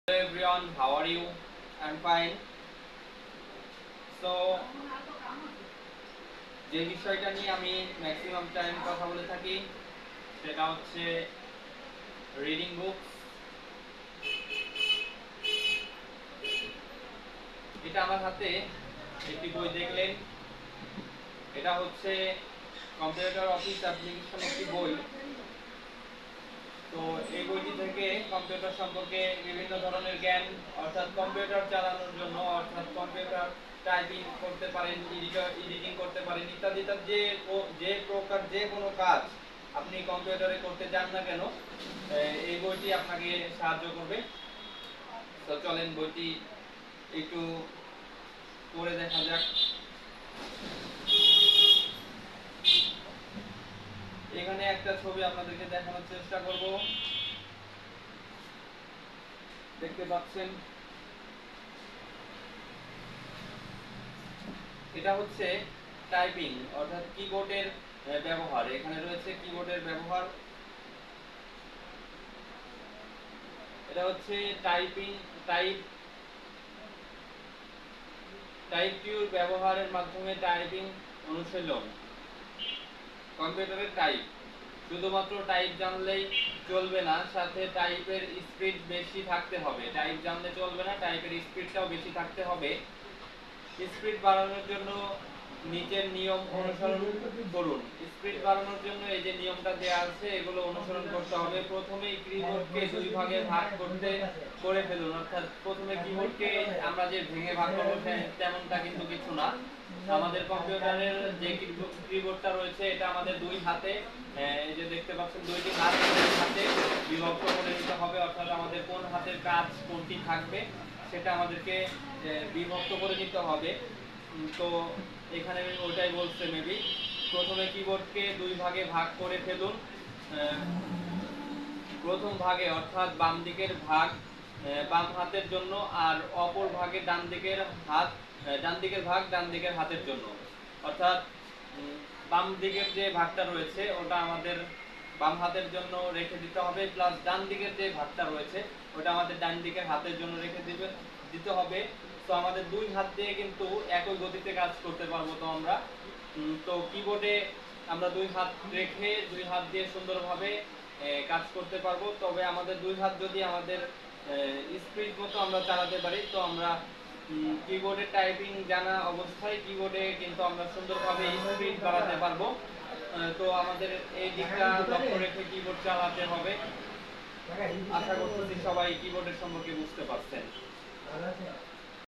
Hello everyone, how are you? I'm fine. So, যে বিষয়টা নিয়ে আমি ম্যাক্সিমাম টাইম কথা বলে থাকি সেটা হচ্ছে রিডিং বুকস। এটা আমার হাতে একটি বই দেখলেন, এটা হচ্ছে কম্পিউটার অফিস অ্যাপ্লিকেশন একটি বই। তো এই বইটি থেকে কম্পিউটার সম্পর্কে বিভিন্ন ধরনের জ্ঞান, অর্থাৎ কম্পিউটার চালানোর জন্য, অর্থাৎ কম্পিউটার টাইপিং করতে পারেন, এডিটিং করতে পারেন, ইত্যাদি ইত্যাদি যে প্রকার যে কোনো কাজ আপনি কম্পিউটারে করতে চান না কেন, এই বইটি আপনাকে সাহায্য করবে। তো চলেন বইটি একটু পড়ে দেখা যাক। এখানে একটা ছবি আপনাদেরকে দেখানোর চেষ্টা করব, দেখতে পাচ্ছেন। এটা হচ্ছে টাইপিং অর্থাৎ কিবোর্ডের ব্যবহার। এখানে রয়েছে কিবোর্ডের ব্যবহার। এটা হচ্ছে টাইপিং টাইপ কিউর ব্যবহারের মাধ্যমে টাইপিং অনুশীলন। কম্পিউটারের টাইপ শুধুমাত্র টাইপ জানলেই চলবে না, সাথে টাইপের স্পিড বেশি থাকতে হবে। টাইপ জানলে চলবে না, টাইপের স্পিডটাও বেশি থাকতে হবে। স্পিড বাড়ানোর জন্য নিচের নিয়ম অনুসরণ করুন। স্পিড বাড়ানোর জন্য এই যে নিয়মটা দেওয়া আছে এগুলো অনুসরণ করতে হবে। প্রথমেই কিবোর্ডকে দুই ভাগে ভাগ করে ফেলুন। অর্থাৎ প্রথমে কিবোর্ডকে আমরা যে ভেঙে ভাগ করব তেমনটা কিন্তু কিছু না। আমাদের কম্পিউটারের যে কিবোর্ডটা রয়েছে এটা আমাদের দুই হাতে, এই যে দেখতে পাচ্ছেন দুইটি হাতে বিভক্ত করে নিতে হবে। অর্থাৎ আমাদের কোন হাতের কাজ কোনটি থাকবে সেটা আমাদেরকে বিভক্ত করে নিতে হবে। তো এখানে ওটাই বলছে মেবি। প্রথমে কিবোর্ডকে দুই ভাগে ভাগ করে ফেলুন। প্রথম ভাগে অর্থাৎ বাম দিকের ভাগ বাম হাতের জন্য, আর অপর ভাগে ডান দিকের ভাগ ডান দিকের হাতের জন্য। অর্থাৎ বাম দিকের যে ভাগটা রয়েছে ওটা আমাদের বাম হাতের জন্য রেখে দিতে হবে, প্লাস ডান দিকের যে ভাগটা রয়েছে ওটা আমাদের ডান দিকের হাতের জন্য রেখে দিতে হবে। তো আমাদের দুই হাত দিয়ে কিন্তু একই গতিতে কাজ করতে পারবো। তো আমরা তো কিবোর্ডে আমরা দুই হাত রেখে দুই হাত দিয়ে সুন্দরভাবে কাজ করতে পারবো। তবে আমাদের দুই হাত যদি আমাদের স্পিড মতো আমরা চালাতে পারি তো আমরা কিবোর্ডে টাইপিং জানা অবস্থায় কিবোর্ডে কিন্তু আমরা সুন্দরভাবে স্পিড বাড়াতে পারবো। তো আমাদের এই দিকটা লক্ষ্য রেখে কিবোর্ড চালাতে হবে। আশা করছি সবাই কিবোর্ডের সম্পর্কে বুঝতে পারছেন।